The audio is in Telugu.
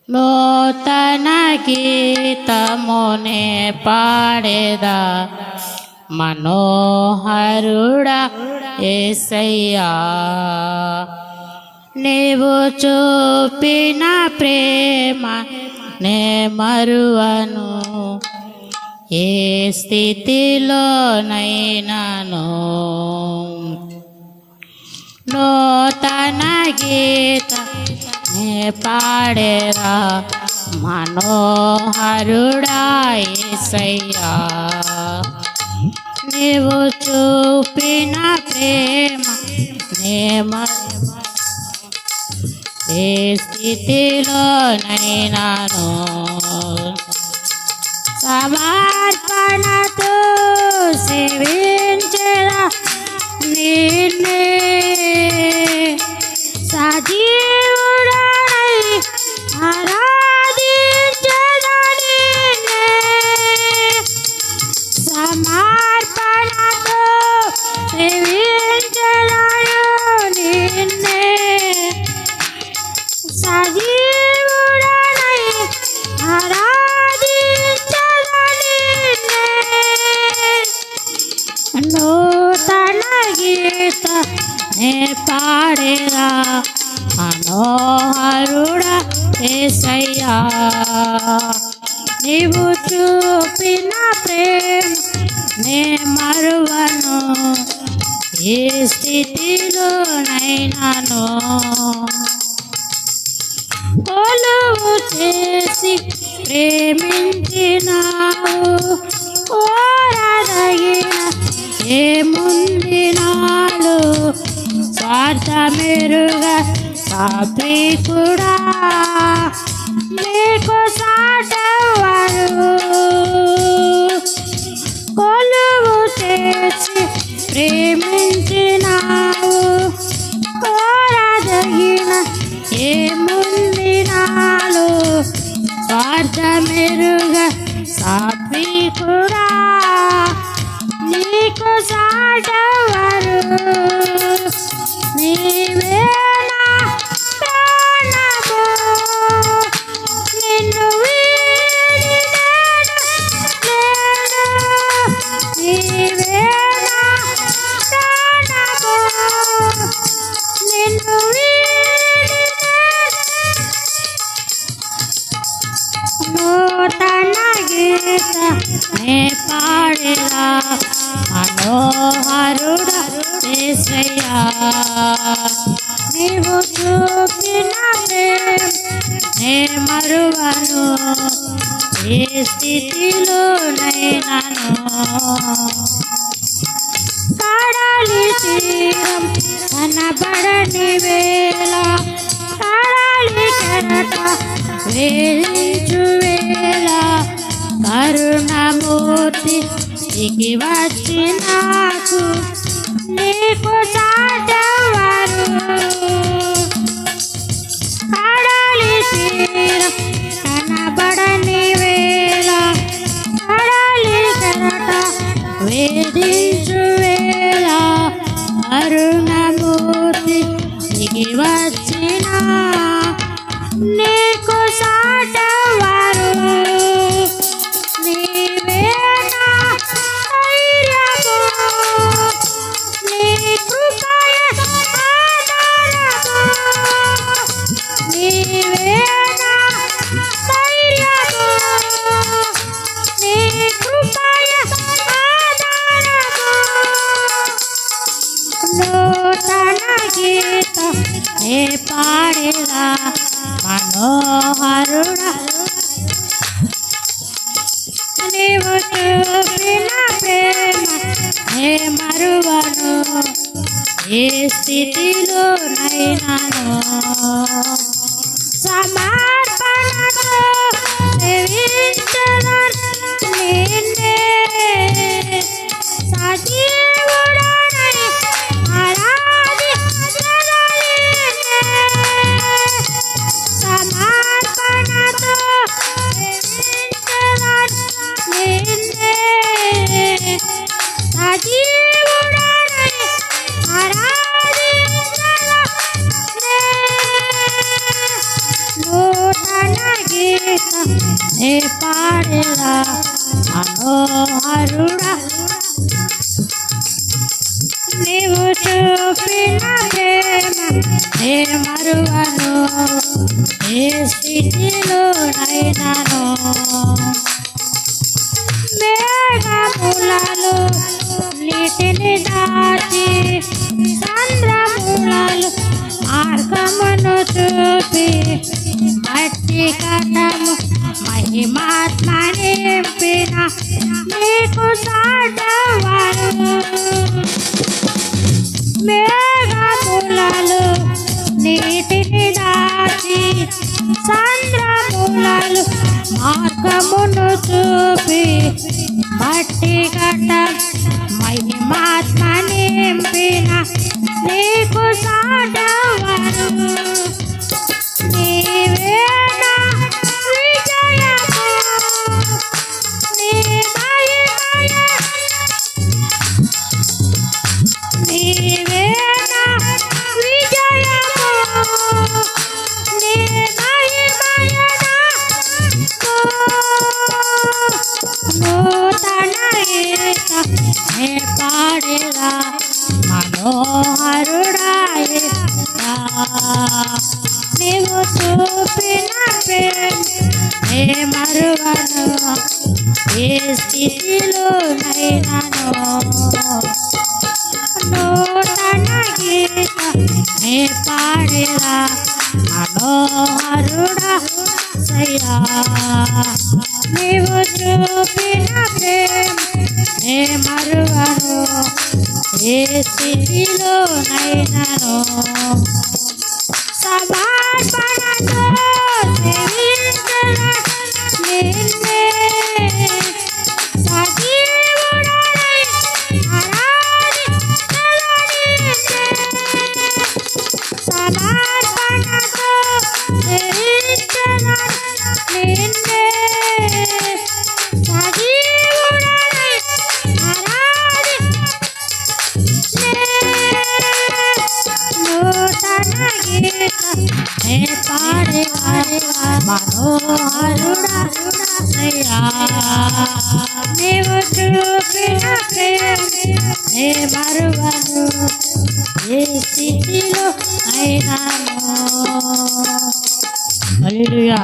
నూతన గీతమునే పాడేదా మనోహరుడా యేసయ్యా. నీవు చూపిన ప్రేమ నే మరువను, ఏ స్థితిలోనైనాను. నూతన గీత నే పాడేరా మనోహరుడా యేసయ్యా. నీవు చూపిన ప్రేమ నే ఏ స్థితిలోనైనాను. సమర్పణతో సేవించెదా నిన్నే, సజీవుడనై ఆరాధించెదా నిన్నే. సమర్పణతో సేవించెదా నిన్నే, సజీవుడనై ఆరాధించెదా నిన్నే. నూతన గీత నే పాడేదా మనోహరుడా యేసయ్యా. నీవు చూపిన ప్రేమ నే మరువను, ఏ స్థితిలోనైనాను. కొలువు చేసి ప్రేమించినావు, కోరదగిన ఏముంది నాలో. స్వార్థమెరుగా సాత్వికుడా, నీకు సాటెవరు. కొలువు చేసి ప్రేమించినావు, కోరదగిన ఏముంది నాలో. స్వార్థమెరుగా సాత్వికుడా, నీకు సాటెవరు. నీవే నా ప్రాణము, నిన్ను వీడి నేను లేను. నీవే నా ప్రాణము, నిన్ను వీడి నూతన గీత నే పాడేదా మనోహరుడా యేసయ్యా. నీవు చూపిన ప్రేమ నే మరువను, ఏ స్థితిలోనైనాను. కడలి తీరం కనబడని వేళ, కడలి కెరట వేయించు వేళ, కరుణమూర్తి దిగి వచ్చి నాకు, నీకు సాటెవరు. కడలి తీరం కనబడని వేళ, కడలి కెరట వేధించు వేళ, అరుణమూర్తి దిగి వచ్చిన నీకు సాటెవరు. నీవే నా ధైర్యము, నీ కృపయే ఆధారము. నీవే నా ధైర్యము, నీ కృపయే ఆధారము. నూతన గీత నే పాడేదా మనోహరుడా. నీవు చూపిన ప్రేమ నే మరువను, ఏ స్థితిలోనైనాను. సమర్పణతో సేవించెదా నిన్నే, సజీవుడనై ఆరాధించెదా నిన్నే. సమర్పణతో సేవించెదా నిన్నే, సజీవుడనై ఆరాధించెదా నిన్నే. నూతన గీత నే పాడేలా మనోహరుడా నీవు చూపిన ప్రేమ నే మరువను ఏ స్థితిలోనైనాను మేఘములలో నీటిని దాటి చంద్రములలో మార్గమును చూపి మట్టి కటము మహిమాత్మ నింపిన నీకు సాటవారు మేఘములలో నీటిని దాటి చంద్రములలో మార్గమును చూపి మట్టి కట మహిమాత్మ నింపిన నీకు సాటవారు నీవే నా విజయము నీ మహిమయ నీవే నా విజయము నీ మహిమయ నూతన గీత నే పాడేలా మనోహరుడా యేసయ్యా నీవు చూపిన ప్రేమ నే మరువను ఏ స్థితిలోనైనాను నూతన గీత నే పాడేలా మనోహరుడా యేసయ్యా నీవు చూపిన ప్రేమ నే మరువను ఏ స్థితిలోనైనాను సమర్పణతో సేవించన నిన్నే సజీవుడనై ఆరాధించన నిన్నే సమర్పణతో సేవించన నిన్నే సజీవుడనై నూతన గీత నే పాడేలా మనోహరుడా యేసయ్యా నీవు చూపిన ప్రేమ నే మరువను ఏ స్థితిలో అయినాను హల్లెలూయా.